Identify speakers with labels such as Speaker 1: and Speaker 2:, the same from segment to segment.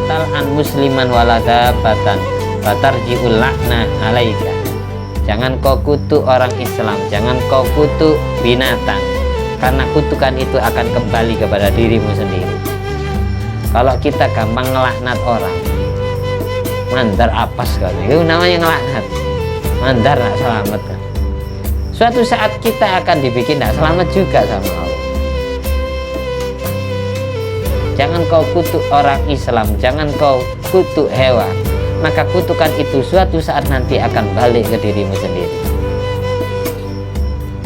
Speaker 1: tal'an musliman waladabatan fatarji'ul la'na alaika. Jangan kau kutuk orang Islam, jangan kau kutuk binatang, karena kutukan itu akan kembali kepada dirimu sendiri. Kalau kita gampang ngelaknat orang, mandar apes kan, itu namanya ngelaknat. Mandar nak selamat kan. Suatu saat kita akan dibikin tak selamat juga sama Allah. Jangan kau kutuk orang Islam, jangan kau kutuk hewan, maka kutukan itu suatu saat nanti akan balik ke dirimu sendiri.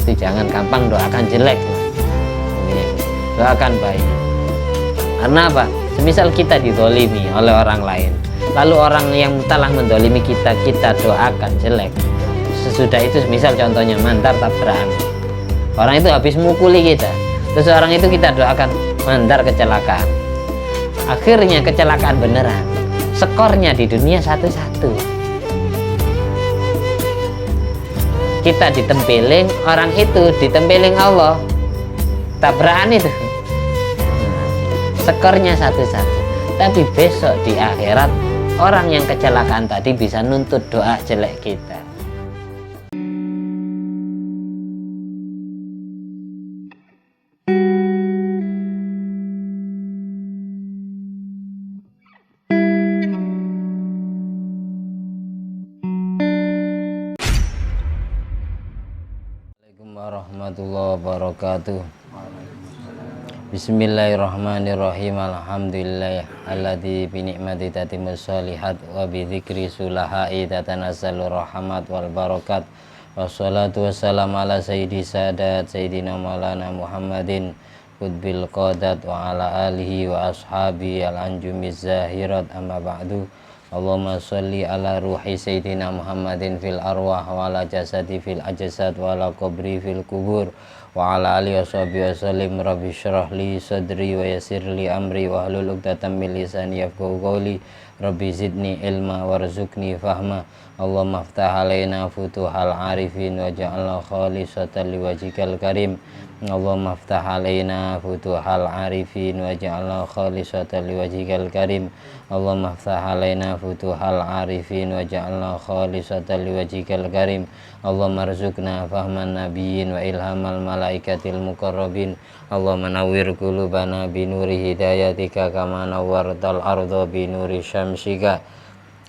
Speaker 1: Jadi jangan gampang doakan jelek, doakan baik. Karena apa? Semisal kita didolimi oleh orang lain, lalu orang yang telah mendolimi kita, kita doakan jelek. Sesudah itu, misal contohnya mandar tabrakan, orang itu habis mukuli kita, terus orang itu kita doakan mandar kecelakaan, akhirnya kecelakaan beneran, skornya di dunia 1-1. Kita ditempeling, orang itu ditempeling Allah, tabrakan itu skornya 1-1. Tapi besok di akhirat orang yang kecelakaan tadi bisa nuntut doa jelek kita. Warahmatullahi wabarakatuh. Bismillahirrahmanirrahim. Alhamdulillah alladzi bi ni'mati tatimmus shalihat wa bi dzikri sulahai tatanazzalu rahmat wal barakat. Wassalatu wassalamu ala sayyidi sadat sayyidina maulana Muhammadin qutbil qadat wa ala alihi wa ashabi al anjumiz zahirat amma ba'du. Allahumma sholli ala ruhi sayyidina Muhammadin fil arwah wa ala jasadi fil ajsad wa ala qabri fil kubur wa ala alihi washabihi wasallim. Rabbi shrah li sadri wa yassir li amri wa hlul 'uqdatam min lisani yafqahu qawli. Rabbi zidni ilma warzuqni fahma. Allahumma aftah alaina futuhal arifin waj'alna khalisatan liwajhikal karim. Allahumma aftah alaina futuhal arifin waj'alna khalisatan liwajhikal karim. Allahumma aftah alaina futuhal arifin waj'alna khalisatan liwajhikal karim. Allahumma arzuqna fahman nabiyyin wa ilhamal malaikatil muqarrabin. Allahumma nawwir qulubana binuri hidayatika kama nawwartal arda binuri syamsika.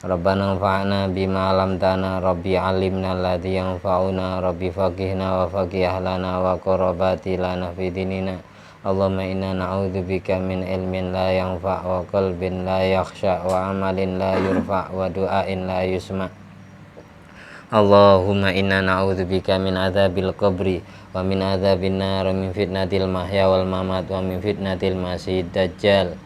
Speaker 1: Rabbana anfa'na bima 'allamtana, Rabbi 'allimna alladzi yanfa'una, Rabbi faqihna wa faqih ahlana wa qarabati lana fi dinina. Allahumma inna na'udzubika min ilmin la yanfa' wa qalbin la yakhsha wa amalin la yurfa' wa du'ain la yusma'. Allahumma inna na'udzubika min adzabil qabri wa min adzabin nar wa min fitnatil mahya wal mamat wa min fitnatil masiihid dajjal.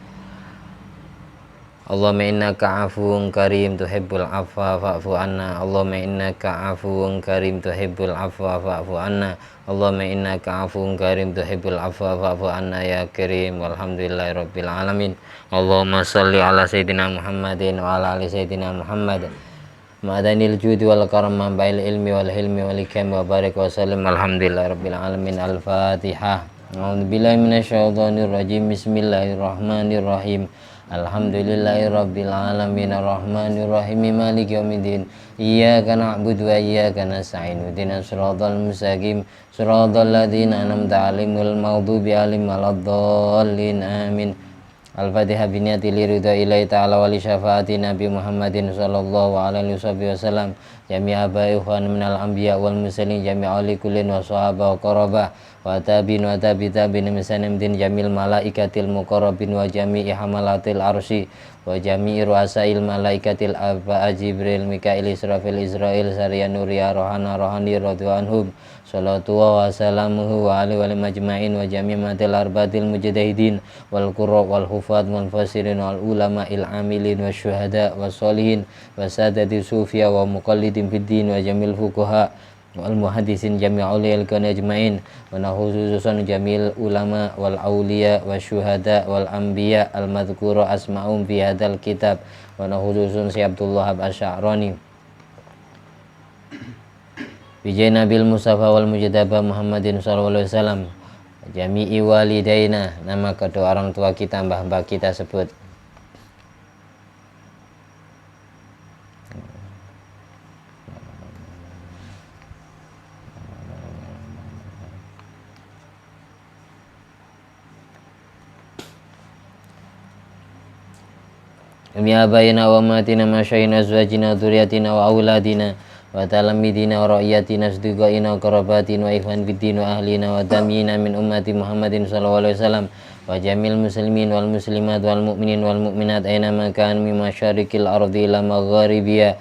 Speaker 1: Allahumma innaka afuwun karim tuhibbul afwa fa'fu anna. Allahumma innaka afuwun karim tuhibbul afwa fa'fu anna. Allahumma innaka afuwun karim tuhibbul afwa fa'fu anna ya karim. Walhamdulillahi rabbil alamin. Allahumma sholli ala sayyidina Muhammadin wa ala ali sayyidina Muhammad. Ma'adanil judi wal karam ma'bail ilmi wal hilmi wal hikam wa barik wa sallim. Alhamdulillahi rabbil alamin. Al-Fatihah. A'udzubillahi minasyaitonir rajim. Bismillahirrahmanirrahim. Alhamdulillahi rabbil alamin arrahmanir rahim maliki yaumiddin. Iyyaka na'budu wa iyyaka nasta'in. Ihdinas siratal mustaqim. Siratal ladzina an'amta 'alaihim ghairil maghdubi 'alaihim waladdallin. Amin. Al-Fatihah biniyati liridha ilahi ta'ala wa li syafaati Nabi Muhammadin sallallahu alaihi wasallam. Jami'a abai ikhwan minal anbiya wal mursalin jami'a li kullin wa sahaba wa qaraba wa tabi'in wa tabi'in misanim din jamil malaikatil muqarrabin wa jami'i hamalatil arsy wa jami'i ru'asail malaikatil aba Jibril Mikail Israfil Israil Sariya Nuriya Rohana Rohani radhiyallahu anhum. Salatu wa salamuhu wa alihi wa majma'in wa jami'i matil arbatil mujtahidin wal qurra wal hufad wal fasirin wal ulama il amilin wa syuhada wa sholihin wa sadati sufiya wa muqallidin fid din wa jamil fuqaha wal muhaddisin jami'ul ilmi ajma'in wa khususan jamil ulama wal auliya wa syuhada wal anbiya al madhkura asma'um fi hadzal kitab wa khususan si Abdullah Asy'arani Bijai Nabil Mustafa wal Mujtaba Muhammadin sallallahu alaihi wasallam. Jami'i walidaina, nama kedua orang tua kita, mbah-mbah kita sebut. Ya bayna wa matina masyayina azwajina dzurriyyatina wa auladina wa talamidina wa ra'iyatina sidqaina wa qarabatina wa ikhwan fiddin wa ahlina wa damina min ummati Muhammadin sallallahu alaihi wasallam wa jamil muslimin wal muslimat wal mu'minin wal mu'minat aina ma kanu min masyariqil ardi ila magharibiha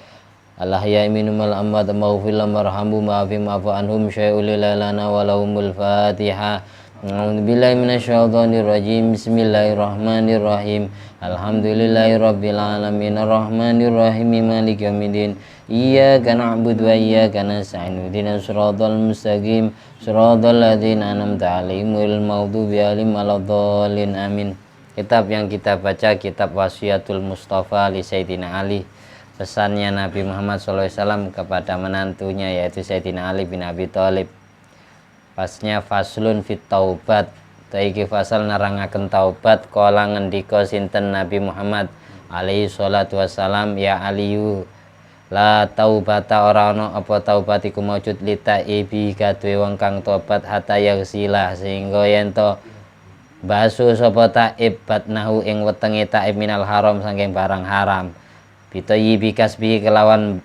Speaker 1: al-ahya'i minhum wal amwat maghfir lahum warhamhum wa'fu anhum syai'ul lana wa lahumul fatihah. A'udzubillahi minasyaitonir rajim. Bismillahirrahmanirrahim. Alhamdulillahirabbil alamin arrahmanir rahim maliki yaumiddin. Iyyaka na'budu wa iyyaka nasta'in. Ihdinas siratal mustaqim. Siratal ladzina an'amta 'alaihim ghairil maghdubi 'alaihim waladdallin. Amin. Kitab yang kita baca kitab Wasiatul Mustafa li Sayyidina Ali. Pesannya Nabi Muhammad SAW kepada menantunya yaitu Sayyidina Ali bin Abi Thalib. Pasnya faslun fit taubat. Taiki fasal nerangaken taubat. Kala ngendika sinten Nabi Muhammad alaihi salatu wassalam, ya Aliyu la taubata ora ana apa taubat iku maujud lita ibi kadue wong kang tobat hatta yaghsilah sehingga yen to basu sapa taib batnahu ing wetenge taib minal haram saking barang haram. Bitoyi bikasbi kelawan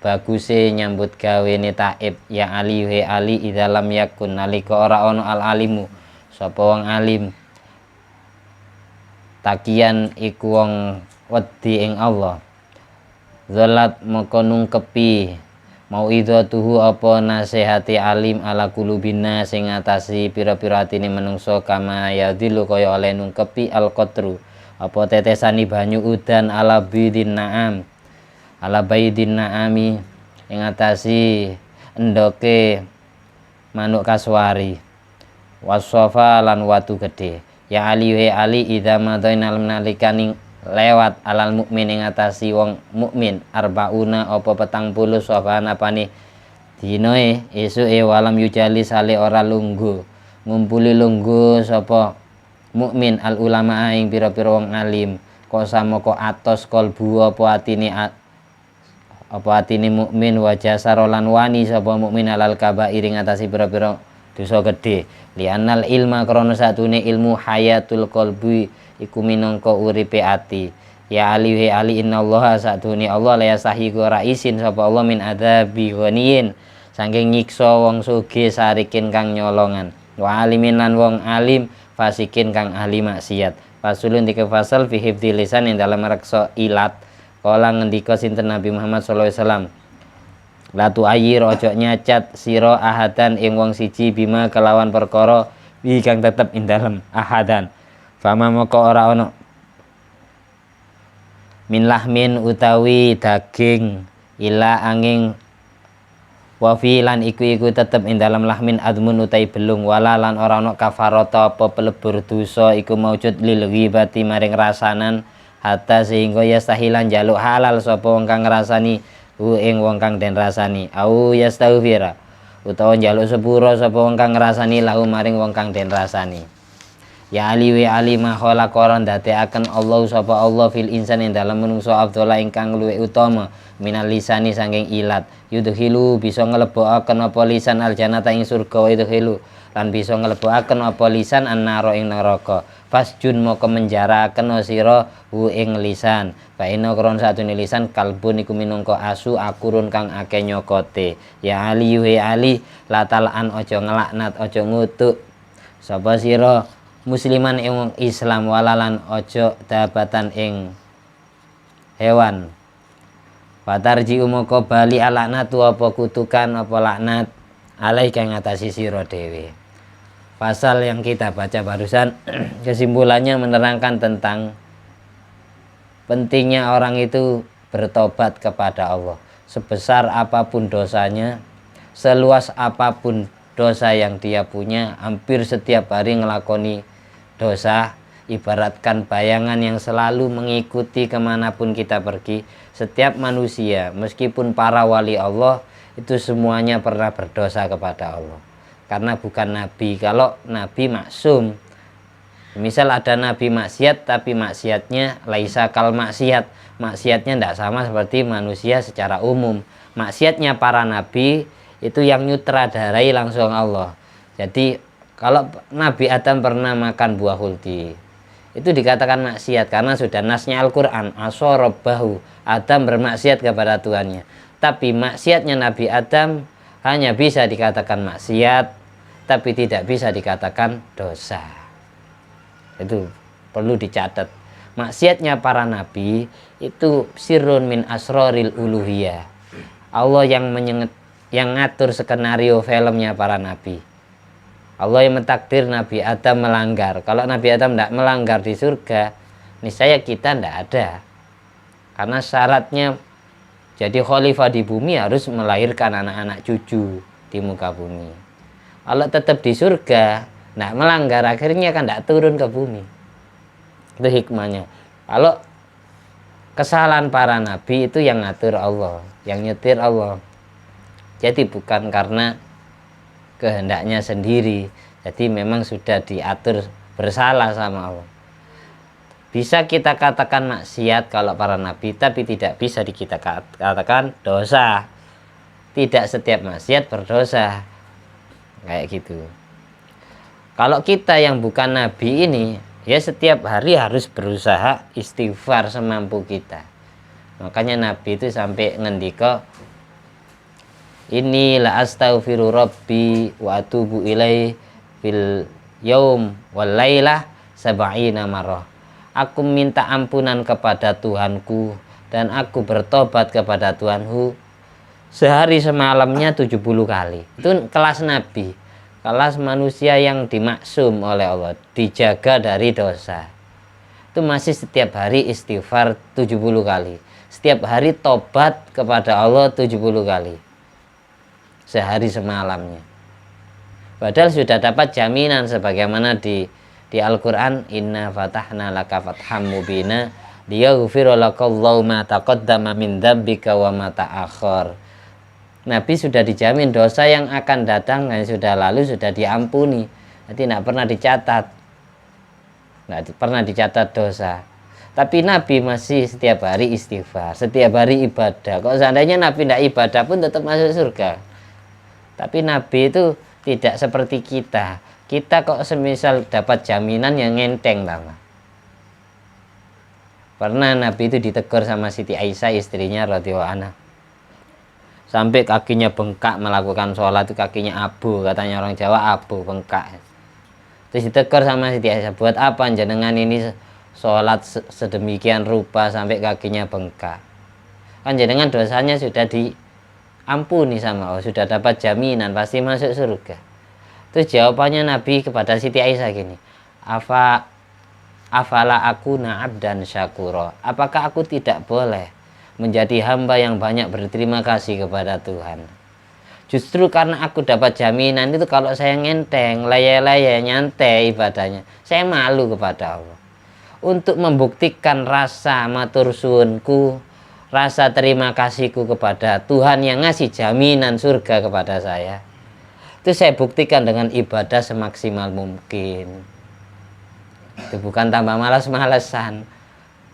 Speaker 1: baguse nyambut gawe ne taib. Ya Ali he Ali idalam yakun nalika ora ana al alimu sapa wong alim takian iku wong wedi ing Allah zalat moko nungkepi mau idatuhu apa nasihati alim ala kulubina sing ngatasi pira-pira atine menungso kama yadilu kaya oleh nungkepi al qatru apa tetesani banyu udan ala bidin naam ala baidin naami ing ngatasi endoke manuk kaswari wasofa lan watu gede. Ya Ali he Ali idza madainal nalikani lewat alal mukmin ing ngatasi wong mukmin arbauna apa 40 sofan apane dinoe esuke walam yujali sale ora lungguh ngumpuli lungguh sapa mukmin al ulama ing pira-pira wong alim kok samoko atos kolbu apa atine mukmin wajah sarolan wani sapa mukmin alal kabair ing ngatasi pira-pira dosa gede. Lianal ilma krana satune ilmu hayatul qalbi iku minangka uripe ati. Ya Ali he Ali innallaha satune Allah la yasahi ora isin sapa Allah min adzabi ghaniyin saking nyiksa wong sugih sarikin kang nyolongan. Wa alimin lan wong alim fasikin kang ahli maksiat. Fasulun dike fasal fi hifdzil lisan ing dalam reksa ilat. Kala ngendika sinten Nabi Muhammad sallallahu alaihi wasallam, latu ayir ojo nyacat siro ahadan ing wong siji bima kelawan perkara wi kang tetep ing dalem ahadan. Fama moko ora ono min lahmin utawi daging ila angin wafi lan iku tetep ing dalem lahmin admun utai belung wala lan ora ono kafarata apa pelebur dosa iku maujud lil ghibati maring rasanan hatta sehingga yastahilan jaluk halal sapa wong kang ngrasani ing wong kang den rasani au yastaghfira utawa njaluk sepura sapa wong kang ngrasani lahu maring wong kang den rasani. Ya Ali wa Ali mahola koron dadekaken Allah sapa Allah fil insan ing dalem menungso afdhala ingkang luwih utama minal lisani saking ilat yudhilu bisa nglebokaken apa lisan aljannata ing surga wa yudhilu lan bisa nglebokaken apa lisan annara ing neraka. Fasjun moko menjaraken sira hu ing lisan fa inna kron satune lisan kalbun iku minangka asu akurun kang akeh nyokote. Ya Ali he Ali latalan aja ngelaknat aja ngutuk sapa sira musliman ing Islam walalan aja dabatan ing hewan. Fatarji umoko bali alaknatu apa kutukan apa laknat alaika ngatasi sira dhewe. Pasal yang kita baca barusan kesimpulannya menerangkan tentang pentingnya orang itu bertobat kepada Allah. Sebesar apapun dosanya, seluas apapun dosa yang dia punya, hampir setiap hari ngelakoni dosa, ibaratkan bayangan yang selalu mengikuti kemanapun kita pergi. Setiap manusia, meskipun para wali Allah, itu semuanya pernah berdosa kepada Allah. Karena bukan nabi. Kalau nabi maksum, misal ada nabi maksiat tapi maksiatnya laisa kal maksiat, maksiatnya tidak sama seperti manusia secara umum. Maksiatnya para nabi itu yang nyutradarai langsung Allah. Jadi kalau Nabi Adam pernah makan buah huldi, itu dikatakan maksiat karena sudah nasnya Al-Quran, asorobbahu, Adam bermaksiat kepada Tuhannya. Tapi maksiatnya Nabi Adam hanya bisa dikatakan maksiat, tapi tidak bisa dikatakan dosa. Itu perlu dicatat. Maksiatnya para nabi itu sirrun min asroril uluhiyah. Allah yang ngatur skenario filmnya para nabi. Allah yang mentakdir Nabi Adam melanggar. Kalau Nabi Adam tidak melanggar di surga, niscaya kita tidak ada. Karena syaratnya jadi khalifah di bumi harus melahirkan anak-anak cucu di muka bumi. Kalau tetap di surga, tidak melanggar, akhirnya kan tidak turun ke bumi. Itu hikmahnya. Kalau kesalahan para nabi itu yang ngatur Allah, yang nyetir Allah. Jadi bukan karena kehendaknya sendiri, jadi memang sudah diatur bersalah sama Allah. Bisa kita katakan maksiat kalau para nabi, tapi tidak bisa kita katakan dosa. Tidak setiap maksiat berdosa, kayak gitu. Kalau kita yang bukan nabi ini, ya setiap hari harus berusaha istighfar semampu kita. Makanya nabi itu sampai ngendika, inni la astaghfiru rabbi wa atubu ilaih fil yaum wal lailah sab'ina marrah. Aku minta ampunan kepada Tuhanku dan aku bertobat kepada Tuhanku sehari semalamnya 70 kali. Itu kelas nabi, kelas manusia yang dimaksum oleh Allah, dijaga dari dosa. Itu masih setiap hari istighfar 70 kali. Setiap hari tobat kepada Allah 70 kali. Sehari semalamnya. Padahal sudah dapat jaminan sebagaimana di Al-Quran, inna fatahna laka fatham mubina liyaghfira lakallahu ma taqaddama min dzambika wa ma ta'akhkhar. Nabi sudah dijamin dosa yang akan datang yang sudah lalu sudah diampuni. Nanti tidak pernah dicatat. Tidak pernah dicatat dosa. Tapi Nabi masih setiap hari istighfar, setiap hari ibadah. Kalau seandainya Nabi tidak ibadah pun tetap masuk surga. Tapi Nabi itu tidak seperti kita. Kita kok semisal dapat jaminan yang ngenteng lama. Pernah Nabi itu ditegur sama Siti Aisyah istrinya radhiyallahu anha. Sampai kakinya bengkak melakukan sholat itu kakinya abu, katanya orang Jawa abu, bengkak. Terus ditegur sama Siti Aisyah, buat apa jenengan ini sholat sedemikian rupa sampai kakinya bengkak? Kan jenengan dosanya sudah ampuni sama Allah, sudah dapat jaminan pasti masuk surga. Terus jawabannya Nabi kepada Siti Aisyah gini, afala aku abdan syakura, apakah aku tidak boleh menjadi hamba yang banyak berterima kasih kepada Tuhan? Justru karena aku dapat jaminan itu, kalau saya ngenteng, laya-laya, nyantai ibadahnya, saya malu kepada Allah. Untuk membuktikan rasa matur suwunku, rasa terima kasihku kepada Tuhan yang ngasih jaminan surga kepada saya, itu saya buktikan dengan ibadah semaksimal mungkin. Itu bukan tambah malas-malesan.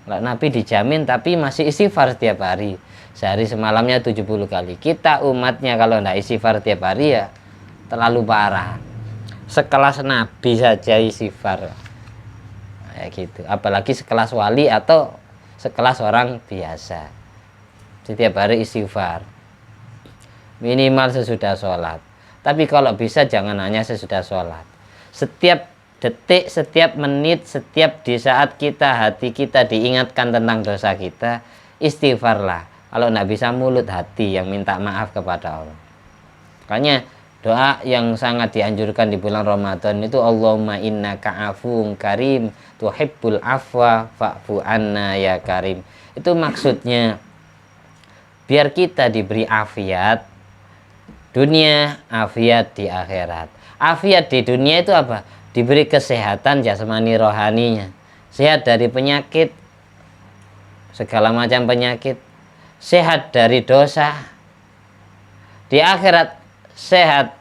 Speaker 1: Kalau Nabi dijamin tapi masih istighfar setiap hari, sehari semalamnya 70 kali. Kita umatnya kalau tidak istighfar setiap hari ya terlalu parah. Sekelas Nabi saja istighfar kayak gitu, apalagi sekelas wali atau sekelas orang biasa. Setiap hari istighfar minimal sesudah sholat. Tapi kalau bisa jangan hanya sesudah sholat, setiap detik, setiap menit, setiap di saat hati kita diingatkan tentang dosa kita, istighfarlah. Kalau tidak bisa mulut, hati yang minta maaf kepada Allah. Makanya doa yang sangat dianjurkan di bulan Ramadan itu, Allahumma innaka afuwun karim tuhibbul afwa fa'fu anna ya karim. Itu maksudnya biar kita diberi afiat dunia, afiat di akhirat. Afiat di dunia itu apa? Diberi kesehatan jasmani rohaninya, sehat dari penyakit, segala macam penyakit, sehat dari dosa. Di akhirat sehat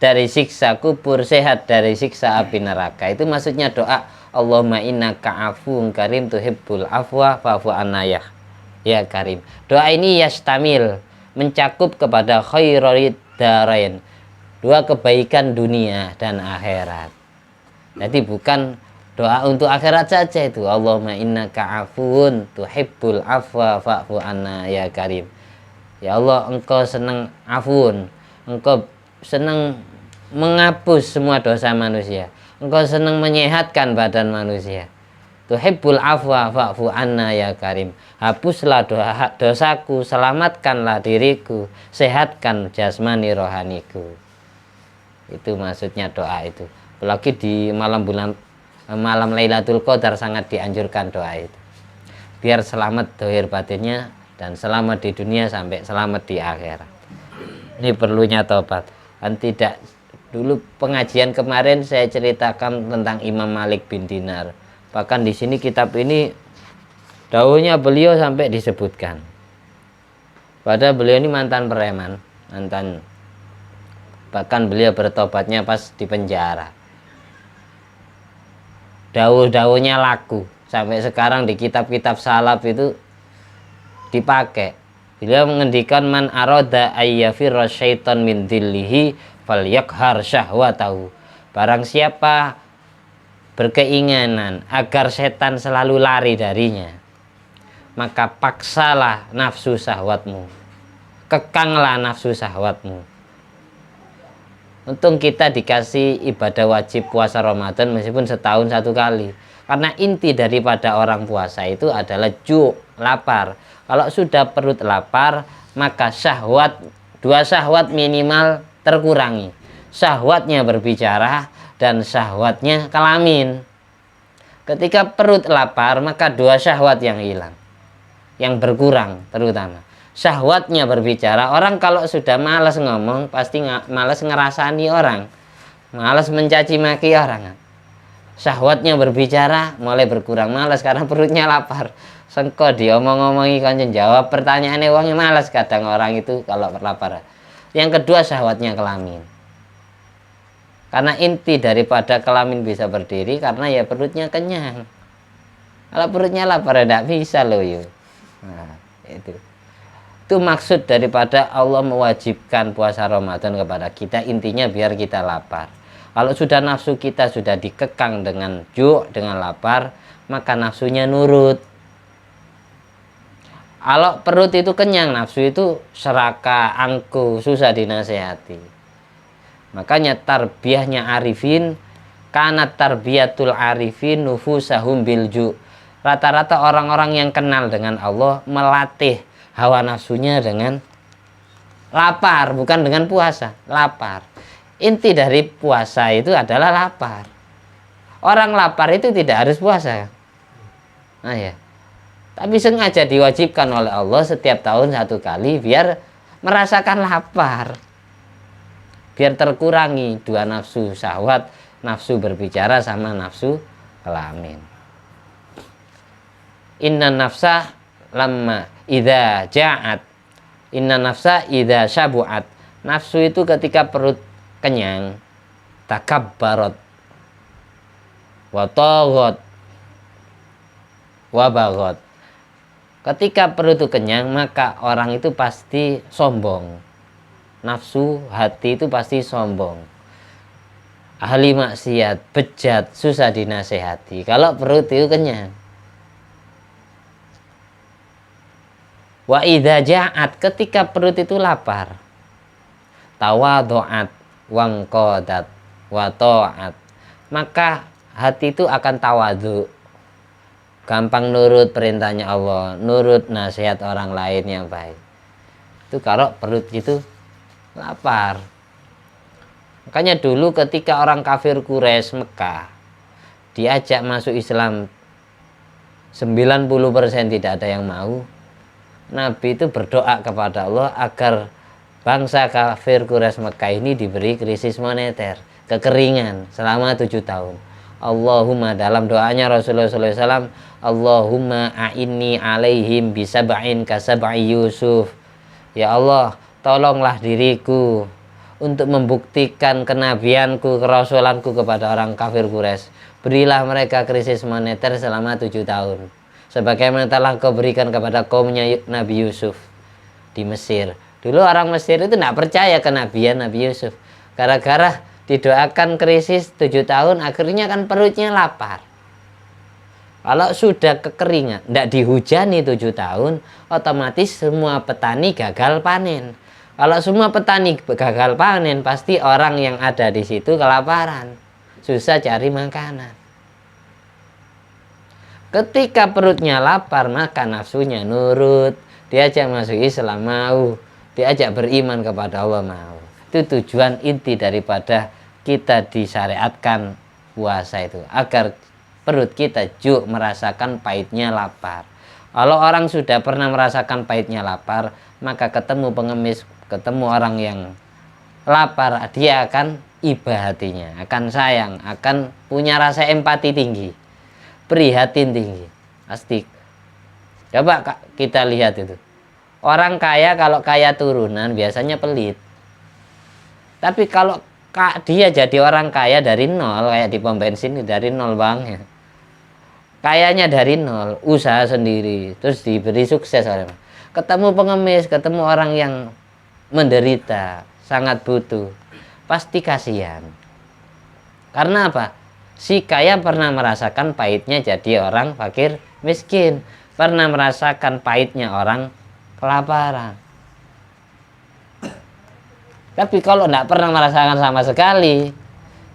Speaker 1: dari siksa kubur, sehat dari siksa api neraka. Itu maksudnya doa Allahumma innaka afuwun karim tuhibbul afwa fa'fu anna ya karim. Doa ini yastamil, mencakup kepada khairid darain, dua kebaikan dunia dan akhirat. Jadi bukan Doa untuk akhirat saja itu. Allahumma innaka afuun tuhibbul afwa fa'fu anna ya karim. Ya Allah, engkau senang afun, engkau senang menghapus semua dosa manusia, engkau senang menyehatkan badan manusia. Tuhibbul afwa fa'fu anna ya karim. Hapuslah dosaku, selamatkanlah diriku, sehatkan jasmani rohaniku. Itu maksudnya doa itu. Apalagi di malam Lailatul Qadar sangat dianjurkan doa itu. Biar selamat dohir batinnya dan selamat di dunia sampai selamat di akhirat. Ini perlunya tobat. Kan tidak, dulu pengajian kemarin saya ceritakan tentang Imam Malik bin Dinar. Bahkan di sini kitab ini dawuhnya beliau sampai disebutkan. Padahal beliau ini mantan preman, bahkan beliau bertobatnya pas di penjara. Dawuh-dawuhnya laku sampai sekarang di kitab-kitab salaf itu dipakai. Beliau mengendikan man aroda ayyafirra syaitan min dhillihi falyakhar syahwatahu. Barang siapa berkeinginan agar setan selalu lari darinya, maka paksalah nafsu syahwatmu, kekanglah nafsu syahwatmu. Untung kita dikasih ibadah wajib puasa Ramadan meskipun setahun satu kali. Karena inti daripada orang puasa itu adalah lapar. Kalau sudah perut lapar, maka dua syahwat minimal terkurangi. Syahwatnya berbicara dan syahwatnya kelamin. Ketika perut lapar, maka dua syahwat yang hilang, yang berkurang terutama. Syahwatnya berbicara, orang kalau sudah malas ngomong, pasti malas ngerasani orang, malas mencaci maki orang. Syahwatnya berbicara mulai berkurang, malas karena perutnya lapar. Sengko diomong-omongi kanjen jawab pertanyaannya, uangnya malas kadang orang itu kalau lapar. Yang kedua syahwatnya kelamin. Karena inti daripada kelamin bisa berdiri karena ya perutnya kenyang. Kalau perutnya lapar tidak bisa loh yuk. Nah, itu maksud daripada Allah mewajibkan puasa Ramadan kepada kita, intinya biar kita lapar. Kalau sudah nafsu kita sudah dikekang dengan dengan lapar, maka nafsunya nurut. Kalau perut itu kenyang, nafsu itu serakah, angkuh, susah dinasehati. Makanya tarbiyahnya arifin, kanat tarbiyatul arifin nufusahum bilju. Rata-rata orang-orang yang kenal dengan Allah melatih hawa nafsunya dengan lapar, bukan dengan puasa, lapar. Inti dari puasa itu adalah lapar. Orang lapar itu tidak harus puasa. Nah ya. Tapi sengaja diwajibkan oleh Allah setiap tahun satu kali biar merasakan lapar. Biar terkurangi dua nafsu syahwat, nafsu berbicara sama nafsu kelamin. Inna nafsa lamma idza ja'at. Inna nafsa idza syabu'at. Nafsu itu ketika perut kenyang, takabbarat wa taghat wa baghat. Ketika perut itu kenyang, maka orang itu pasti sombong. Nafsu hati itu pasti sombong. Ahli maksiat, bejat, susah dinasehati kalau perut itu kenyang. Wa idza ja'at, ketika perut itu lapar, tawadhu'at wangqadat wa ta'at, maka hati itu akan tawadhu, gampang nurut perintahnya Allah, nurut nasihat orang lain yang baik. Itu kalau perut itu lapar. Makanya dulu ketika orang kafir Quraisy Mekah diajak masuk Islam 90% tidak ada yang mau, Nabi itu berdoa kepada Allah agar bangsa kafir Quraisy Mekah ini diberi krisis moneter, kekeringan selama 7 tahun. Allahumma, dalam doanya Rasulullah SAW, Allahumma a'inni alaihim bisab'in kasab'i Yusuf. Ya Allah, tolonglah diriku untuk membuktikan kenabianku, kerasulanku kepada orang kafir Quraisy. Berilah mereka krisis moneter selama 7 tahun. Sebagaimana telah kau berikan kepada kaumnya Nabi Yusuf di Mesir. Dulu orang Mesir itu tidak percaya kenabian Nabi Yusuf. Gara-gara didoakan krisis 7 tahun, akhirnya kan perutnya lapar. Kalau sudah kekeringan, tidak dihujani 7 tahun, otomatis semua petani gagal panen. Kalau semua petani gagal panen, pasti orang yang ada di situ kelaparan, susah cari makanan. Ketika perutnya lapar, maka nafsunya nurut, diajak masuk Islam mau, diajak beriman kepada Allah mau. Itu tujuan inti daripada kita disyariatkan puasa itu, agar perut kita juk merasakan pahitnya lapar. Kalau orang sudah pernah merasakan pahitnya lapar, maka ketemu pengemis, ketemu orang yang lapar, dia akan iba hatinya, akan sayang, akan punya rasa empati tinggi, prihatin tinggi. Pasti. Coba kita lihat itu. Orang kaya kalau kaya turunan biasanya pelit. Tapi kalau dia jadi orang kaya dari nol, kayak di pom bensin dari nol bang, kayanya dari nol, usaha sendiri, terus diberi sukses orang. Ketemu pengemis, ketemu orang yang menderita, sangat butuh, pasti kasihan. Karena apa? Si kaya pernah merasakan pahitnya jadi orang fakir miskin, pernah merasakan pahitnya orang kelaparan. Tapi kalau tidak pernah merasakan sama sekali,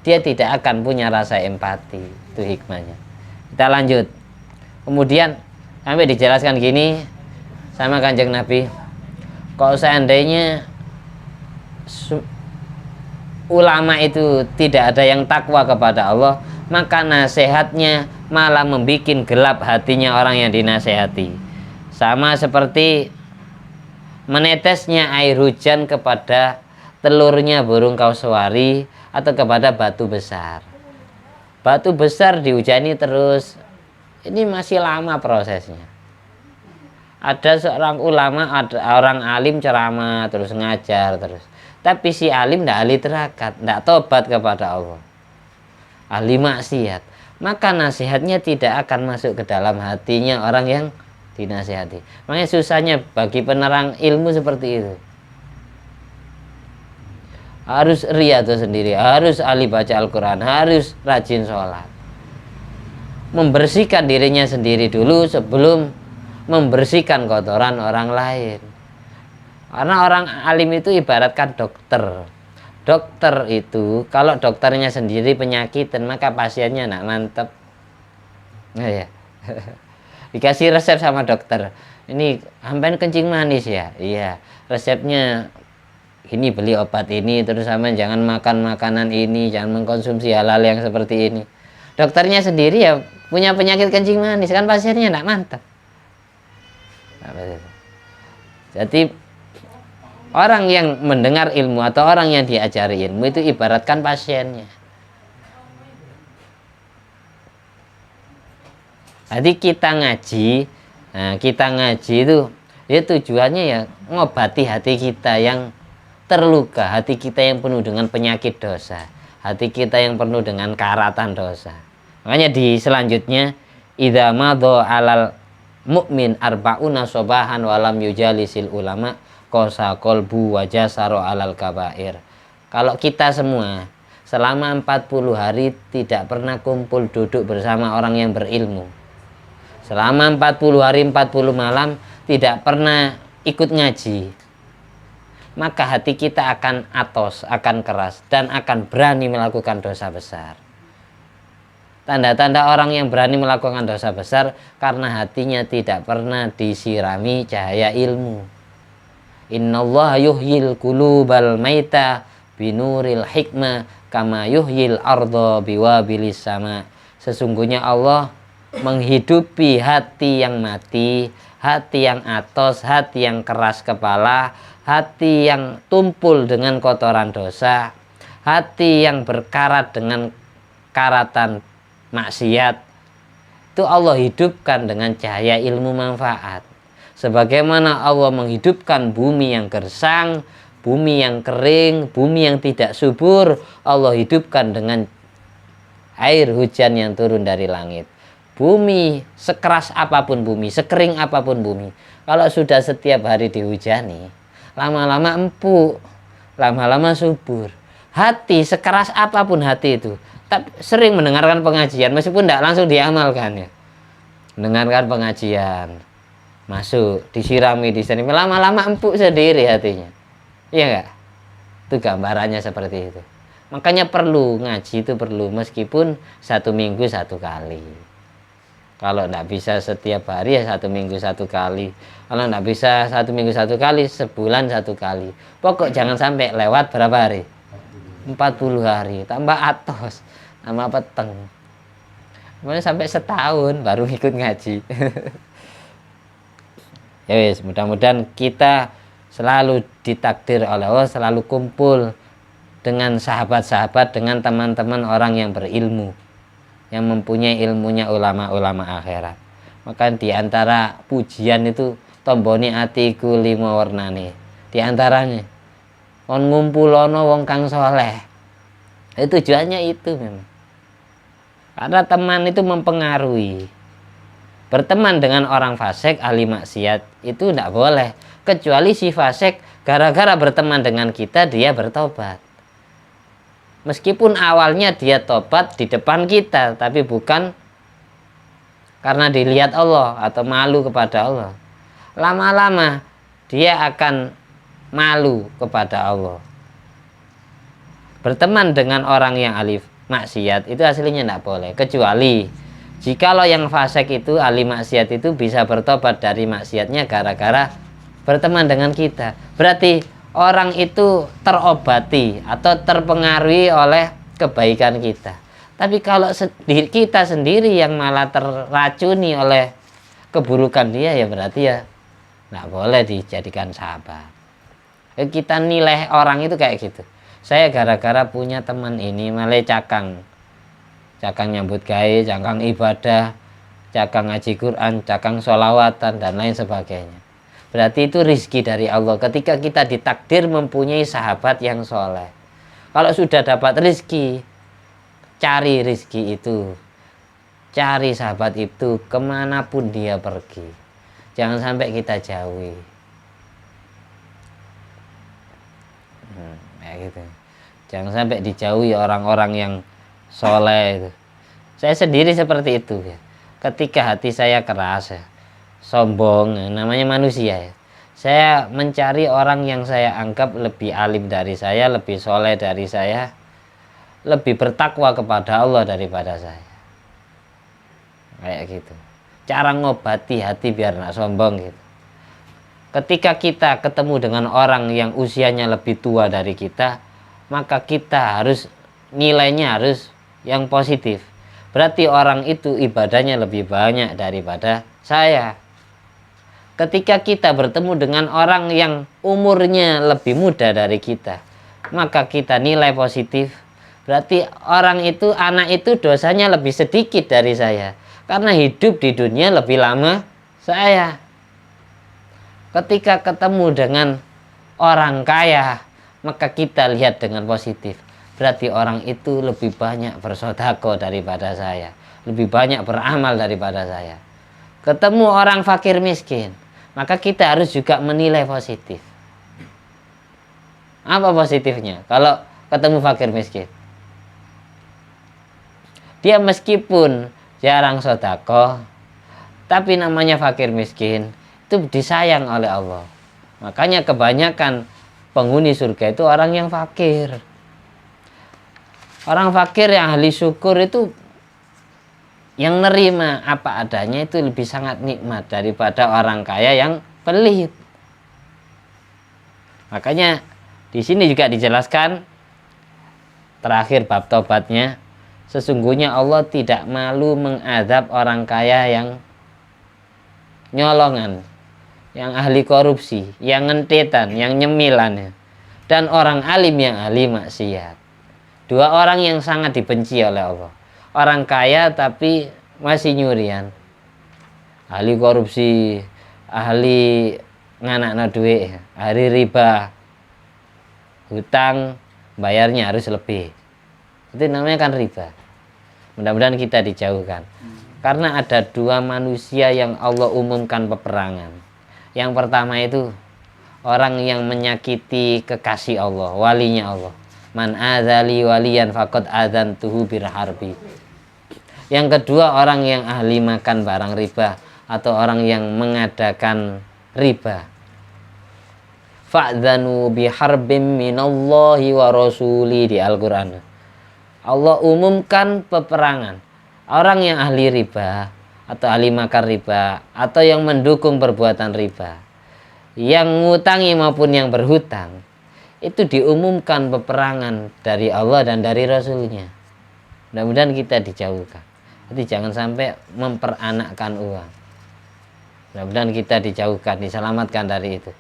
Speaker 1: dia tidak akan punya rasa empati. Itu hikmahnya. Kita lanjut. Kemudian sampai dijelaskan gini sama Kanjeng Nabi, kalau seandainya ulama itu tidak ada yang takwa kepada Allah, maka nasihatnya malah membuat gelap hatinya orang yang dinasehati. Sama seperti menetesnya air hujan kepada telurnya burung kasuari atau kepada batu besar. Batu besar dihujani terus, ini masih lama prosesnya. Ada seorang ulama, ada orang alim ceramah terus ngajar terus, tapi si alim tidak ahli tirakat, tidak tobat kepada Allah, ahli maksiat, maka nasihatnya tidak akan masuk ke dalam hatinya orang yang dinasihati. Makanya susahnya bagi penerang ilmu seperti itu. Harus riyadhah sendiri, harus ahli baca Al-Quran, harus rajin sholat, membersihkan dirinya sendiri dulu sebelum membersihkan kotoran orang lain. Karena orang alim itu ibaratkan dokter. Dokter itu kalau dokternya sendiri penyakitan, maka pasiennya nak mantep. Nah, ya. Dikasih resep sama dokter, ini sampean kencing manis ya, iya, resepnya ini, beli obat ini, terus sampean jangan makan makanan ini, jangan mengkonsumsi hal-hal yang seperti ini. Dokternya sendiri ya punya penyakit kencing manis, kan pasiennya nak mantep. Jadi orang yang mendengar ilmu atau orang yang diajari ilmu itu ibaratkan pasiennya. Jadi kita ngaji, nah kita ngaji itu ya tujuannya ya ngobati hati kita yang terluka, hati kita yang penuh dengan penyakit dosa, hati kita yang penuh dengan karatan dosa. Makanya di selanjutnya, idza madha alal mu'min arba'una sobahan walam yujalisil ulama kosa kolbu wajah saro alal kabair. Kalau kita semua selama 40 hari tidak pernah kumpul duduk bersama orang yang berilmu, selama 40 hari 40 malam tidak pernah ikut ngaji, maka hati kita akan atos, akan keras, dan akan berani melakukan dosa besar. Tanda-tanda orang yang berani melakukan dosa besar karena hatinya tidak pernah disirami cahaya ilmu. Innallaha yuhyil qulubal maita binuril hikmah kama yuhyil arda biwabilis sama. Sesungguhnya Allah menghidupi hati yang mati, hati yang atos, hati yang keras kepala, hati yang tumpul dengan kotoran dosa, hati yang berkarat dengan karatan maksiat, itu Allah hidupkan dengan cahaya ilmu manfaat. Sebagaimana Allah menghidupkan bumi yang gersang, bumi yang kering, bumi yang tidak subur, Allah hidupkan dengan air hujan yang turun dari langit. Bumi sekeras apapun bumi, sekering apapun bumi, kalau sudah setiap hari dihujani, lama-lama empuk, lama-lama subur. Hati sekeras apapun hati itu, sering mendengarkan pengajian meskipun tidak langsung diamalkan ya, mendengarkan pengajian, masuk, disirami, lama-lama empuk sendiri hatinya. Iya enggak? Itu gambarannya seperti itu. Makanya perlu ngaji, itu perlu, meskipun 1 minggu 1 kali. Kalau enggak bisa setiap hari ya 1 minggu 1 kali. Kalau enggak bisa 1 minggu 1 kali, sebulan 1 kali. Pokok jangan sampai lewat berapa hari? 40 hari. Tambah atos, tambah peteng. Kemudian sampai setahun baru ikut ngaji. Ya wis, mudah-mudahan kita selalu ditakdir oleh Allah, selalu kumpul dengan sahabat-sahabat, dengan teman-teman orang yang berilmu, yang mempunyai ilmunya ulama-ulama akhirat. Maka diantara pujian itu tomboni atiku 5 warnane. Diantaranya on ngumpulono wong kang soleh. Itu tujuannya itu memang. Karena teman itu mempengaruhi. Berteman dengan orang fasik, ahli maksiat itu tidak boleh. Kecuali si fasik gara-gara berteman dengan kita dia bertobat. Meskipun awalnya dia tobat di depan kita, tapi bukan karena dilihat Allah atau malu kepada Allah. Lama-lama dia akan malu kepada Allah. Berteman dengan orang yang ahli maksiat itu aslinya tidak boleh. Kecuali jikalau yang fasik itu, ahli maksiat itu bisa bertobat dari maksiatnya gara-gara berteman dengan kita. Berarti orang itu terobati atau terpengaruhi oleh kebaikan kita. Tapi kalau kita sendiri yang malah terracuni oleh keburukan dia, ya berarti ya nggak boleh dijadikan sahabat. Kita nilai orang itu kayak gitu. Saya gara-gara punya teman ini malah cakang nyambut gawe, cakang ibadah, cakang ngaji Quran, cakang sholawatan dan lain sebagainya. Berarti itu rizki dari Allah ketika kita ditakdir mempunyai sahabat yang soleh. Kalau sudah dapat rizki, cari rizki itu, cari sahabat itu kemanapun dia pergi. Jangan sampai kita jauhi. Kayak gitu. Jangan sampai dijauhi orang-orang yang soleh itu. Saya sendiri seperti itu ya. Ketika hati saya keras ya, sombong, namanya manusia ya. Saya mencari orang yang saya anggap lebih alim dari saya, lebih soleh dari saya, lebih bertakwa kepada Allah daripada saya. Kayak gitu. Cara ngobati hati biar nggak sombong gitu. Ketika kita ketemu dengan orang yang usianya lebih tua dari kita, maka kita harus nilainya harus yang positif. Berarti orang itu ibadahnya lebih banyak daripada saya. Ketika kita bertemu dengan orang yang umurnya lebih muda dari kita, maka kita nilai positif. Berarti orang itu, anak itu dosanya lebih sedikit dari saya, karena hidup di dunia lebih lama saya. Ketika ketemu dengan orang kaya, maka kita lihat dengan positif. Berarti orang itu lebih banyak bersedekah daripada saya, lebih banyak beramal daripada saya. Ketemu orang fakir miskin, maka kita harus juga menilai positif. Apa positifnya kalau ketemu fakir miskin? Dia meskipun jarang sedekah, tapi namanya fakir miskin, itu disayang oleh Allah. Makanya kebanyakan penghuni surga itu orang yang fakir. Orang fakir yang ahli syukur itu yang nerima apa adanya itu lebih sangat nikmat daripada orang kaya yang pelit. Makanya di sini juga dijelaskan terakhir bab tobatnya, sesungguhnya Allah tidak malu mengadab orang kaya yang nyolongan, yang ahli korupsi, yang ngentetan, yang nyemilan, dan orang alim yang ahli maksiat. Dua orang yang sangat dibenci oleh Allah. Orang kaya tapi masih nyurian, ahli korupsi, ahli nganakna duit, ahli riba, hutang bayarnya harus lebih. Itu namanya kan riba. Mudah-mudahan kita dijauhkan. Karena ada dua manusia yang Allah umumkan peperangan. Yang pertama itu orang yang menyakiti kekasih Allah, walinya Allah. Man adzali waliyan faqad adzantuhu bil harbi. Yang kedua, orang yang ahli makan barang riba atau orang yang mengadakan riba. Fa'dzanu biharbim minallahi wa rasuli di Al-Qur'an. Allah umumkan peperangan. Orang yang ahli riba atau ahli makan riba atau yang mendukung perbuatan riba, yang ngutangi maupun yang berhutang, itu diumumkan peperangan dari Allah dan dari Rasulnya. Mudah-mudahan kita dijauhkan. Jadi jangan sampai memperanakkan uang. Mudah-mudahan kita dijauhkan, diselamatkan dari itu.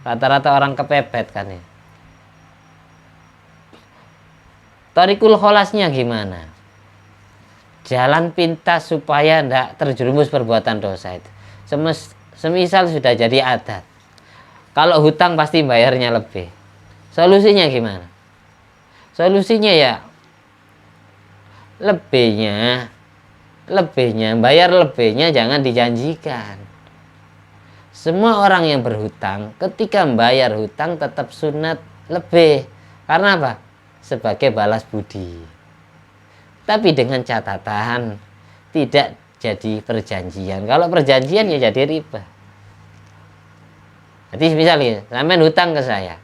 Speaker 1: Rata-rata orang kepepet kan ya. Thariqul kholasnya gimana? Jalan pintas supaya tidak terjerumus perbuatan dosa itu. Semisal sudah jadi adat. Kalau hutang pasti bayarnya lebih. Solusinya gimana? Solusinya ya bayar lebihnya jangan dijanjikan. Semua orang yang berhutang ketika membayar hutang tetap sunat lebih. Karena apa? Sebagai balas budi. Tapi dengan catatan tidak jadi perjanjian. Kalau perjanjian ya jadi riba. Jadi misalnya sampai hutang ke saya,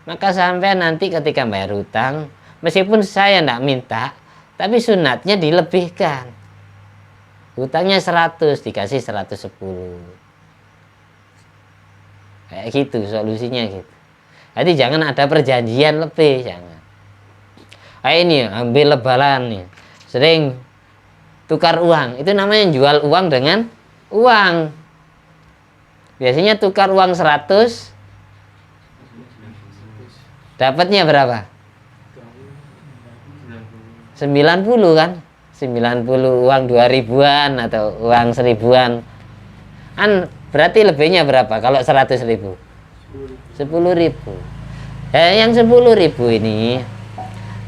Speaker 1: maka sampai nanti ketika bayar hutang, meskipun saya tidak minta, tapi sunatnya dilebihkan. Hutangnya 100 dikasih 110. Kayak gitu solusinya gitu. Jadi jangan ada perjanjian lebih, jangan. Kayak ini ambil lebaran nih, sering tukar uang, itu namanya jual uang dengan uang. Biasanya tukar uang 100, dapatnya berapa? 90 kan? 90 uang 2000-an atau uang 1000-an. Berarti lebihnya berapa kalau 100.000? 10.000. Yang 10.000 ini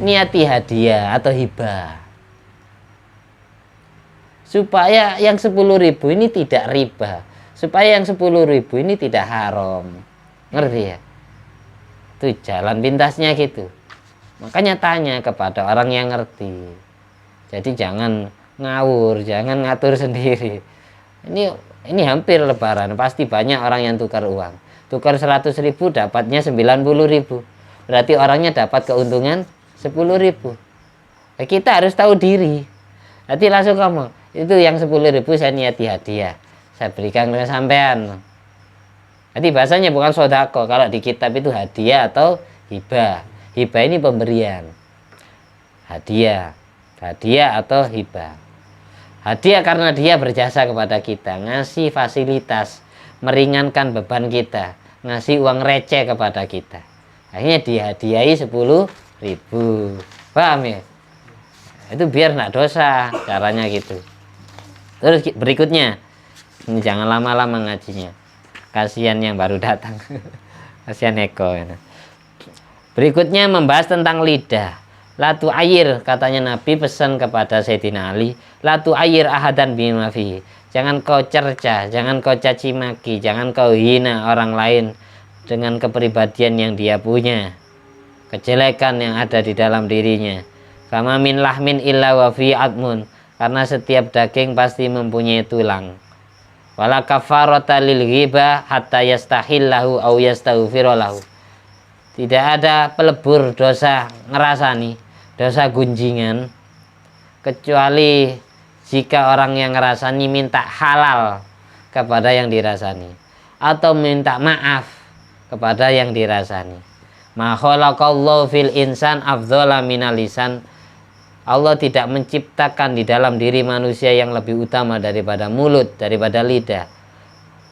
Speaker 1: niati hadiah atau hibah. Supaya yang 10.000 ini tidak riba. Supaya yang 10.000 ini tidak haram. Ngerti ya? Itu jalan pintasnya gitu. Makanya tanya kepada orang yang ngerti. Jadi jangan ngawur, jangan ngatur sendiri. Ini hampir lebaran, pasti banyak orang yang tukar uang. Tukar 100.000 dapatnya 90.000. Berarti orangnya dapat keuntungan 10.000. Kita harus tahu diri. Nanti langsung kamu, itu yang 10.000 saya niati hadiah, saya berikan ke sampean. Nanti bahasanya bukan sodako. Kalau di kitab itu hadiah atau hibah. Hibah ini pemberian. Hadiah atau hibah. Hadiah karena dia berjasa kepada kita, ngasih fasilitas, meringankan beban kita, ngasih uang receh kepada kita. Akhirnya dihadiahi 10.000. Paham ya? Itu biar nak dosa, caranya gitu. Terus berikutnya, ini jangan lama-lama ngajinya, kasihan yang baru datang. Kasihan Eko. Berikutnya membahas tentang lidah. Latu air, katanya Nabi pesan kepada Sayyidina Ali, latu air ahadan bimafi. Jangan kau cerca, jangan kau caci maki, jangan kau hina orang lain dengan kepribadian yang dia punya, kejelekan yang ada di dalam dirinya. Kama min lahmin illa wa fi admun, karena setiap daging pasti mempunyai tulang. Wala kafarata lil ghibah hatta yastahillahu aw yastaghfirulahu. Tidak ada pelebur dosa ngerasani, dosa gunjingan, kecuali jika orang yang ngerasani minta halal kepada yang dirasani atau minta maaf kepada yang dirasani. Ma khalaqallahu fil insan afdhala minal lisan. Allah tidak menciptakan di dalam diri manusia yang lebih utama daripada mulut, daripada lidah.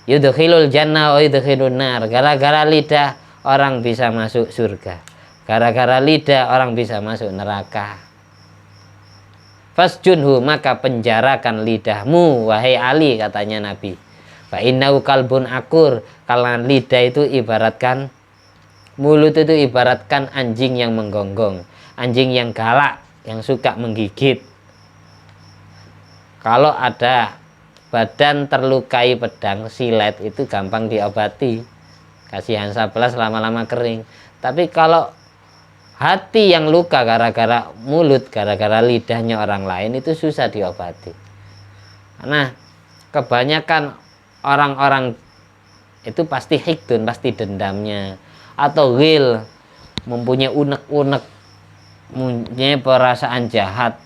Speaker 1: Yudkhilul jannah wa yudkhilun nar. Gara-gara lidah orang bisa masuk surga. Gara-gara lidah orang bisa masuk neraka. Fasjunhu, maka penjarakan lidahmu wahai Ali, katanya Nabi. Fa innahu kalbun akur, karena lidah itu ibaratkan, mulut itu ibaratkan anjing yang menggonggong, anjing yang galak, yang suka menggigit. Kalau ada badan terlukai pedang silet itu gampang diobati, kasih Hansa Plus lama-lama kering. Tapi kalau Hati yang luka gara-gara mulut, gara-gara lidahnya orang lain itu susah diobati. Karena kebanyakan orang-orang itu pasti hikdun, pasti dendamnya, atau ghil, mempunyai unek-unek, mempunyai perasaan jahat.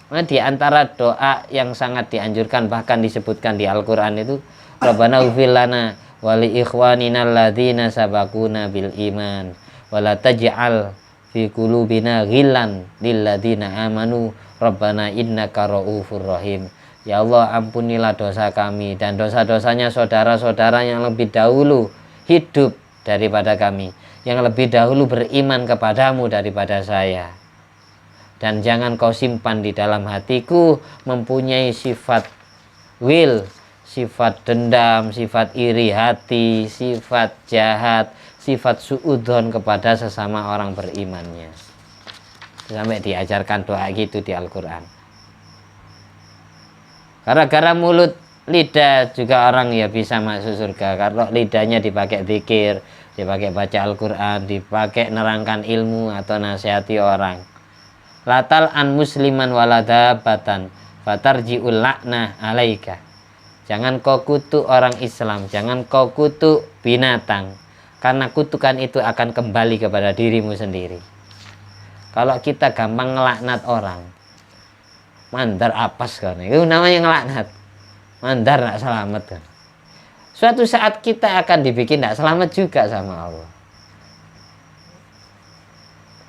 Speaker 1: Nah, di antara doa yang sangat dianjurkan, bahkan disebutkan di Al-Quran itu, Rabbana ighfir lana wa li ikhwanina alladzina sabaquna bil iman wa la taj'al fi qulubina ghillan lil ladzina amanu Rabbana innaka ra'ufur rahim. Ya Allah, ampunilah dosa kami dan dosa-dosanya saudara-saudara yang lebih dahulu hidup daripada kami, yang lebih dahulu beriman kepadamu daripada saya. Dan jangan kau simpan di dalam hatiku mempunyai sifat will, sifat dendam, sifat iri hati, sifat jahat, sifat suudzon kepada sesama orang berimannya. Sampai diajarkan doa gitu di Al-Quran. Gara-gara mulut, lidah juga orang ya bisa masuk surga. Kalau lidahnya dipakai zikir, dipakai baca Al-Quran, dipakai nerangkan ilmu atau nasihati orang. Latal an musliman waladabatan fatarji'ul la'nah alaika. Jangan kau kutuk orang Islam, jangan kau kutuk binatang, karena kutukan itu akan kembali kepada dirimu sendiri. Kalau kita gampang ngelaknat orang, mandar apes kan, itu namanya ngelaknat. Mandar nak selamat kan. Suatu saat kita akan dibikin tak selamat juga sama Allah.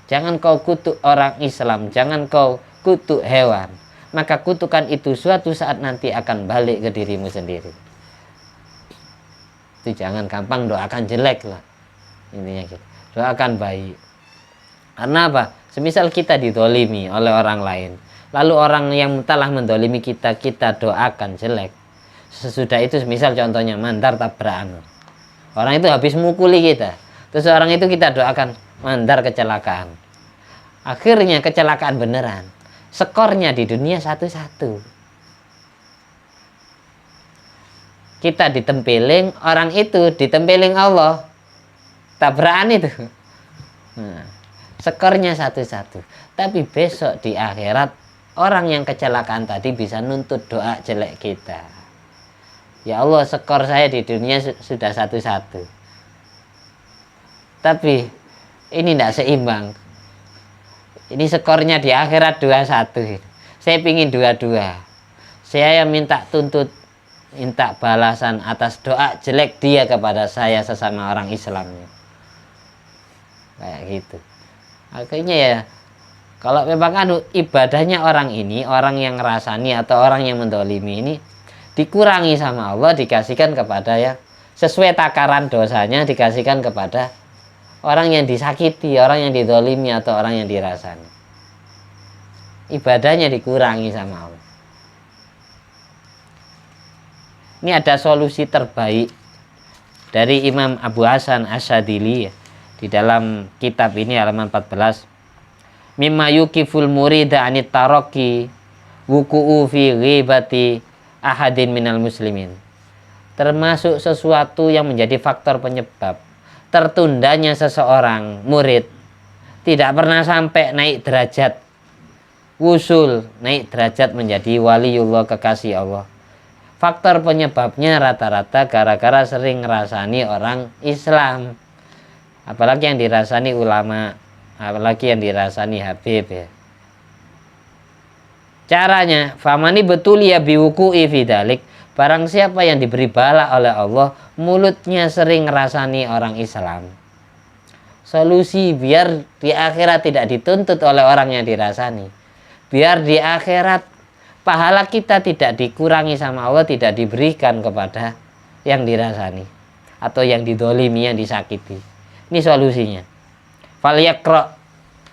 Speaker 1: Jangan kau kutuk orang Islam, jangan kau kutuk hewan, maka kutukan itu suatu saat nanti akan balik ke dirimu sendiri. Itu jangan gampang doakan jelek lah, intinya gitu. Doakan baik. Karena apa? Semisal kita didolimi oleh orang lain, lalu orang yang telah mendolimi kita, kita doakan jelek. Sesudah itu misal contohnya mandar tabrakan, orang itu habis mukuli kita, terus orang itu kita doakan mandar kecelakaan, akhirnya kecelakaan beneran, skornya di dunia 1-1. Kita ditempeling, orang itu ditempeling Allah, tabrakan itu, nah, skornya 1-1. Tapi besok di akhirat orang yang kecelakaan tadi bisa nuntut doa jelek kita. Ya Allah, skor saya di dunia sudah 1-1, tapi ini tidak seimbang. Ini skornya di akhirat 2-1. Saya pingin 2-2. Saya yang minta tuntut, minta balasan atas doa jelek dia kepada saya sesama orang Islamnya. Kayak gitu. Akhirnya ya, kalau memang ibadahnya orang ini, orang yang ngerasani atau orang yang mendolimi ini dikurangi sama Allah, dikasihkan kepada yang sesuai takaran dosanya, dikasihkan kepada orang yang disakiti, orang yang didolimi atau orang yang dirasani. Ibadahnya dikurangi sama Allah. Ini ada solusi terbaik dari Imam Abu Hasan Asyadili di dalam kitab ini halaman 14. Mimma yukiful murida anit taraki wuku'u fi ghibati ahadin minal muslimin. Termasuk sesuatu yang menjadi faktor penyebab tertundanya seseorang murid tidak pernah sampai naik derajat wusul, naik derajat menjadi waliullah, kekasih Allah. Faktor penyebabnya rata-rata gara-gara sering ngerasani orang Islam, apalagi yang dirasani ulama, apalagi yang dirasani Habib ya. Caranya, famani betul ya biwuku'i fidalik. Barang siapa yang diberi bala oleh Allah, mulutnya sering ngerasani orang Islam. Solusi biar di akhirat tidak dituntut oleh orang yang dirasani. Biar di akhirat pahala kita tidak dikurangi sama Allah, tidak diberikan kepada yang dirasani atau yang didolimi, yang disakiti. Ini solusinya. Falyaqra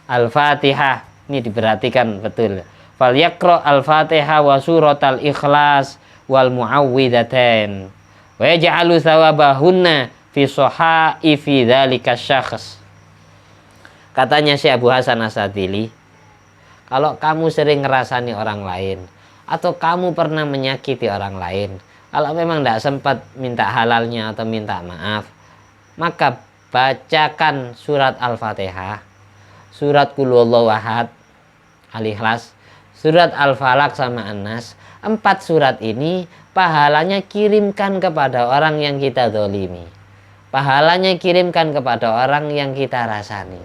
Speaker 1: al-Fatihah. Ini diperhatikan betul. Falyaqra al-Fatihah wa suratal Ikhlas wal Muawwidzatain wa yaj'alu thawabahunna fi sahaifi dzalika syakhs. Katanya Syekh Abu Hasan Asyadili, kalau kamu sering ngerasani orang lain atau kamu pernah menyakiti orang lain, kalau memang tidak sempat minta halalnya atau minta maaf, maka bacakan surat Al-Fatihah. surat Qul Huwallahu Ahad, Al-Ikhlas, surat Al-Falaq sama An-Nas. 4 surat ini pahalanya kirimkan kepada orang yang kita zalimi. Pahalanya kirimkan kepada orang yang kita rasani.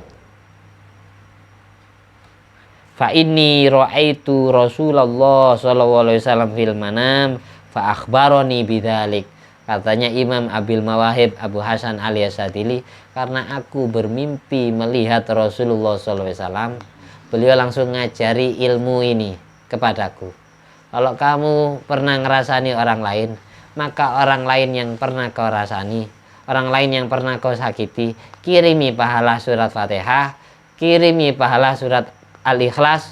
Speaker 1: Fa inni ra'aitu Rasulullah sallallahu alaihi wasallam fil manam fa akhbaroni bidzalik. Katanya Imam Abil Mawahib Abu Hasan Al-Yasadili, karena aku bermimpi melihat Rasulullah SAW, beliau langsung ngajari ilmu ini kepadaku. Kalau kamu pernah ngerasani orang lain, maka orang lain yang pernah kau rasani, orang lain yang pernah kau sakiti, kirimi pahala surat Fatihah, kirimi pahala surat Al-Ikhlas,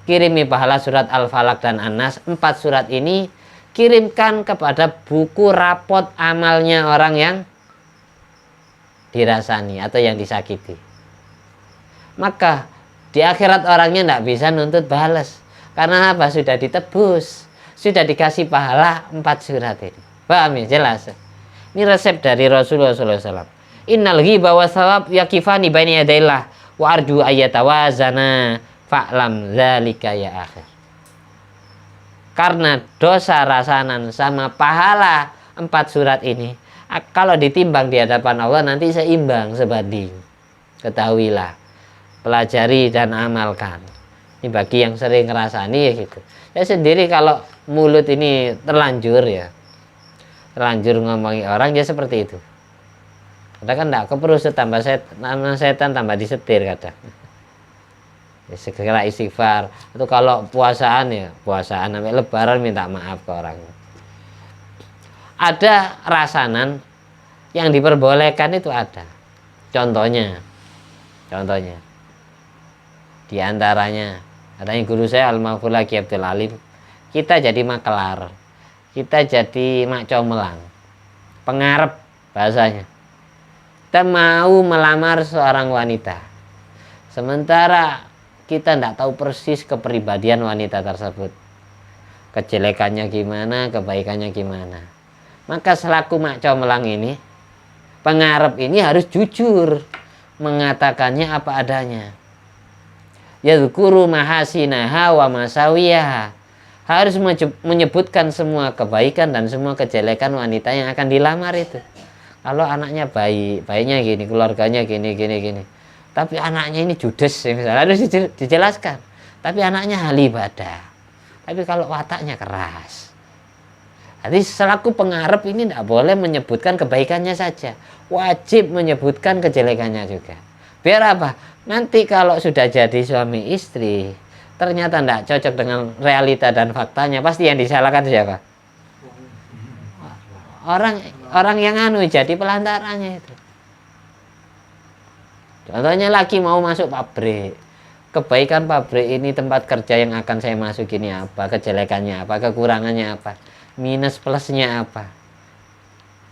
Speaker 1: kirimi pahala surat Al-Falaq dan An-Nas. 4 surat ini kirimkan kepada buku rapot amalnya orang yang dirasani atau yang disakiti. Maka di akhirat orangnya tidak bisa nuntut balas. Karena apa? Sudah ditebus, sudah dikasih pahala 4 surat ini. Paham ya? Jelas. Ini resep dari Rasulullah SAW. Innal ghiba wa thawab yakifani baini yadaillah wa arju ayyatawazana fa'lam dzalika ya akhir. Karena dosa rasanan sama pahala 4 surat ini, kalau ditimbang di hadapan Allah nanti seimbang, sebanding. Ketahuilah, pelajari dan amalkan. Ini bagi yang sering ngerasani ya gitu. Saya sendiri kalau mulut ini terlanjur ya, terlanjur ngomongi orang ya seperti itu. Kadang kan enggak keperusut, tambah setan tambah disetir kadang. Ya, segera istighfar. Atau kalau puasaan ya puasaan, sampai lebaran minta maaf ke orang. Ada rasanan yang diperbolehkan itu ada. Contohnya di antaranya katanya guru saya Al-Mahfuz Ki Abdul Alim, kita jadi makelar, kita jadi mak comelang, pengarep bahasanya. Kita mau melamar seorang wanita, sementara kita tidak tahu persis kepribadian wanita tersebut, kejelekannya gimana, kebaikannya gimana. Maka selaku mak comelang ini, pengarep ini harus jujur mengatakannya apa adanya. Yadhkuru mahasinaha wa masawiyaha, harus menyebutkan semua kebaikan dan semua kejelekan wanita yang akan dilamar itu. Kalau anaknya baik, baiknya gini, keluarganya gini, tapi anaknya ini judes misalnya, harus dijelaskan. Tapi anaknya ahli ibadah, tapi kalau wataknya keras. Jadi selaku pengarep ini tidak boleh menyebutkan kebaikannya saja, wajib menyebutkan kejelekannya juga. Biar apa? Nanti kalau sudah jadi suami istri, ternyata tidak cocok dengan realita dan faktanya, pasti yang disalahkan siapa? Orang yang jadi pelantarannya itu. Contohnya lagi mau masuk pabrik, kebaikan pabrik ini, tempat kerja yang akan saya masuk ini apa, kejelekannya apa, kekurangannya apa, minus plusnya apa,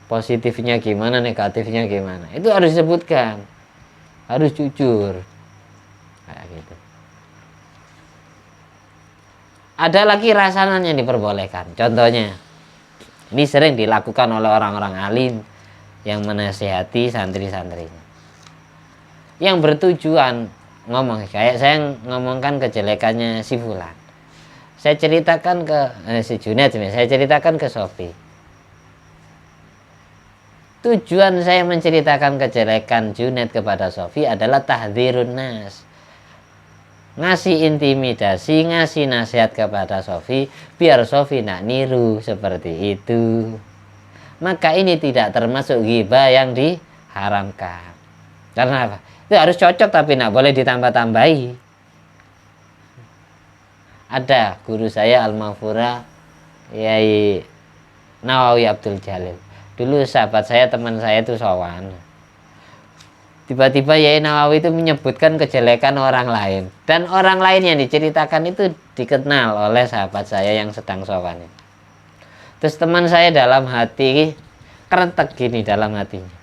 Speaker 1: positifnya gimana, negatifnya gimana, itu harus disebutkan, harus jujur kayak gitu. Ada lagi rasanan yang diperbolehkan. Contohnya ini sering dilakukan oleh orang-orang alim yang menasihati santri-santrinya, yang bertujuan ngomong, kayak saya ngomongkan kejelekannya si fulan, saya ceritakan ke si Junaid, saya ceritakan ke Sofi. Tujuan saya menceritakan kejelekan Junaid kepada Sofi adalah tahdzirun nas, ngasih intimidasi, ngasih nasihat kepada Sofi biar Sofi nak niru seperti itu. Maka ini tidak termasuk ghibah yang diharamkan. Karena apa? Itu harus cocok tapi tidak boleh ditambah-tambahi. Ada guru saya Al-Mahfura Yai Nawawi Abdul Jalil. Dulu sahabat saya, teman saya itu sowan. Tiba-tiba Yai Nawawi itu menyebutkan kejelekan orang lain, dan orang lain yang diceritakan itu dikenal oleh sahabat saya yang sedang sowan. Terus teman saya dalam hati kerentek gini dalam hatinya,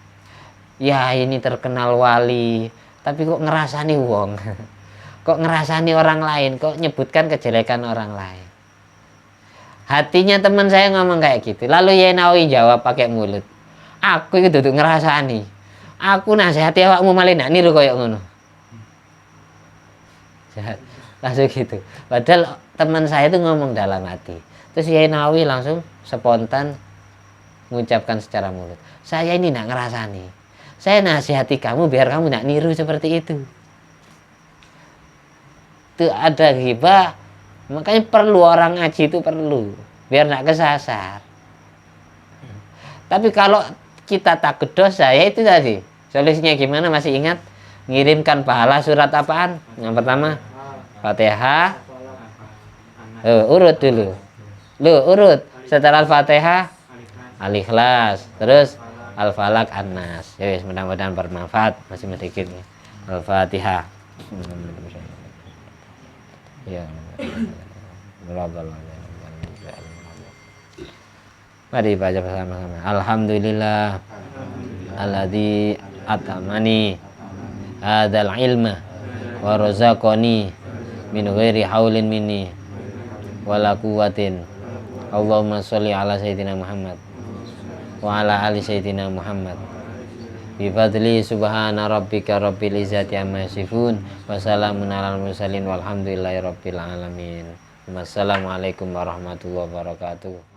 Speaker 1: ya ini terkenal wali, tapi kok ngerasani wong, kok ngerasani orang lain, kok nyebutkan kejelekan orang lain. Hatinya teman saya ngomong kayak gitu. Lalu Yai Nawawi jawab pakai mulut, aku itu duduk ngerasani, aku nasihati awakmu malah ndak niru koyo ngono.
Speaker 2: Langsung gitu. Padahal teman saya itu ngomong dalam hati. Terus Yai Nawawi langsung spontan mengucapkan secara mulut, saya ini tidak ngerasani, saya nasihati kamu biar kamu tidak niru seperti itu. Itu ada ghibah, makanya perlu orang ngaji itu perlu biar tidak kesasar. Tapi kalau kita takut dosa, ya itu tadi solusinya gimana, masih ingat? Ngirimkan pahala surat apaan? Yang pertama Fatihah. Urut dulu. Urut setelah Al-Fatihah Al-Ikhlas, terus Al-Falaq, An-Nas. Ya wis, mudah-mudahan bermanfaat. Masih sedikit nih. Al-Fatihah. Ya. Mari baca bersama-sama. Alhamdulillah alladzi atamani hadzal ilma wa razaqani min ghairi haulin minni wala quwwatin. Allahumma sholli ala sayyidina Muhammad wa ala ali sayyidina Muhammad. Bi fadli subhana rabbika rabbil izzati amma yasifun wa salamun alal mursalin walhamdulillahi rabbil alamin. Wassalamualaikum warahmatullahi wabarakatuh.